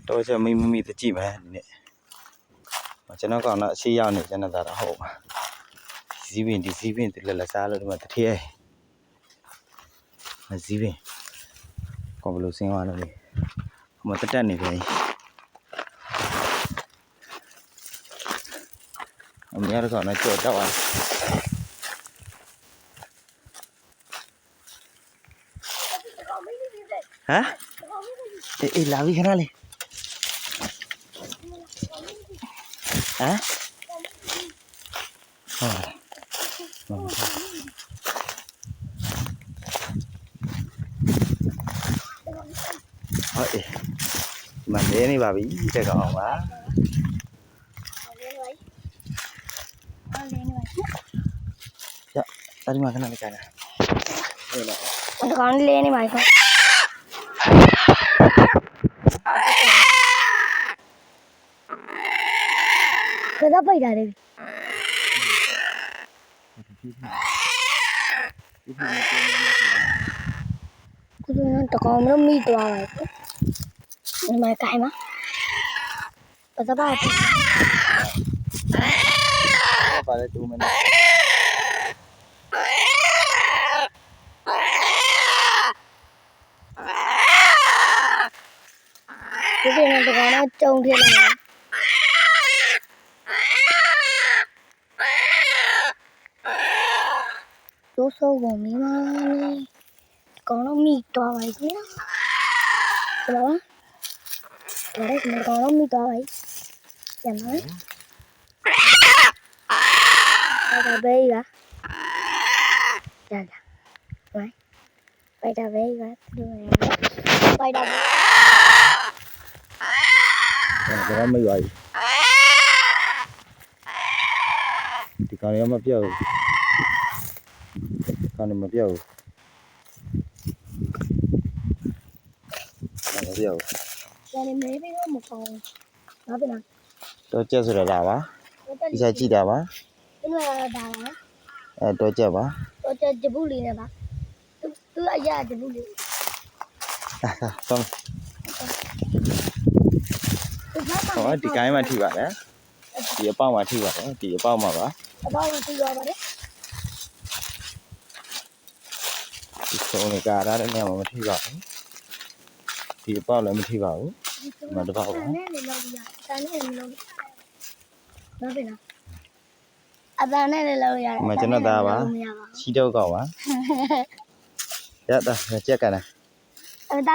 တော့ချက်မိတကြည့်မယ်ဒီနေ့ကျွန်တော်ကောင်တော့အရှိရောက်နေကျွန်တော်သားတော့ဟုတ်ပါဇီးပင်ဒီလက်စားလို့ဒီမှာတထည့်ဇီးပင်ကောဘလို့စင်းသွားလို့လေဟိုမှာတက်နေတယ်အမေရကောင်တော့ကြောက်တော့ဟမ်အေးလာပြီခဏလေးဟမ်ဟုတ်အေးမနေနေပါပြီတဲ့ကောင်ပါရအဲ့ဒီမှာခဏလေးကြာလာဟုတ်လားဒီကောင်လေးနေပါခေါကတော့ပိတ်တာလေကိုယ်ကတကောင်မမိသွားပါဘူးဒီမှာကိုင်မပတ်သက်ပါပါလေတူမနေဒီနေ့တကောင်တော့ကြုံဖြစ်လာတယ်တိုးဆိုးကုန်မိမလေးကောင်တော့မိသွားပါပြီခင်ဗျာဟုတ်လားဒါလည်းကောင်တော့မိသွားပါပြီပြန်မဒါပဲရကြာဝိုင်းပိုက်တာပဲရသူပိုက်တာပဲဒါမရွာဒီကောင်ရမပြောက်ကောင်မပြောက်မပြောက်ကျန်နေမေးပြီးတော့မပေါင်းဘာဖြစ်လဲတော့ကျက်ဆိုတော့လာပါဒီစားကြည့်တာပါဒီလိုရတာပါတော့ကျက်ပါတော့ကျဂျဘူးလေးနဲ့ပါသူအရာဂျဘူးလေးဆုံးဟောဒီကိုင်းမှထိပါတယ်ဒီအပေါက်မှထိပါတယ်ဒီအပေါက်မှပါအပေါက်မှထိသွားပါတယ်ဒီဆုံးနေကြတာတဲ့နေရာမှာမထိပါဘူးဒီအပေါက်လည်းမထိပါဘူးဒီမှာတစ်ပေါက်ပါနဲ့လည်းလောက်ရတန်းနဲ့လည်းလောက်ဘာဖြစ်လဲအတန်းနဲ့လည်းလောက်ရတယ်မကျွန်တော်သားပါချီတော့ကောက်ပါရတာကြက်ကလားအဲ့ဒါ